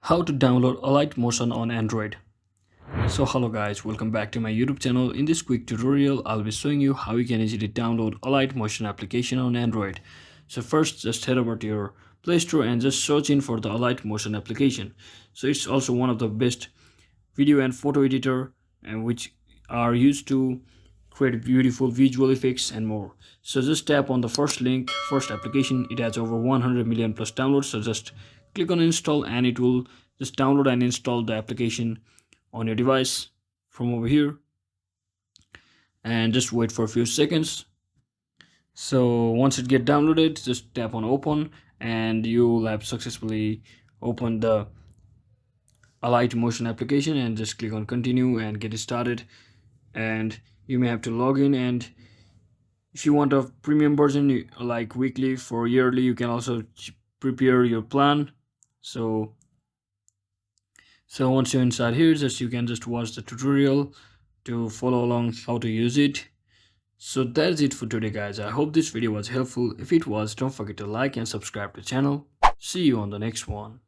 How to download Alight Motion on Android. So hello guys, welcome back to my YouTube channel. In this quick tutorial, I'll be showing you how you can easily download Alight Motion application on Android. So first, just head over to your Play Store and just search in for the Alight Motion application. So it's also one of the best video and photo editor and which are used to create beautiful visual effects and more. So just tap on the first link, first application. It has over 100 million plus downloads. So just click on install and it will just download and install the application on your device from over here, and just wait for a few seconds. So once it get downloaded, just tap on open and you'll have successfully opened the Alight Motion application, and just click on continue and get it started. And you may have to log in, and if you want a premium version like weekly for yearly, you can also prepare your plan. So once you're inside here, just you can just watch the tutorial to follow along how to use it. So that's it for today guys. I hope this video was helpful. If it was, don't forget to like and subscribe to the channel. See you on the next one.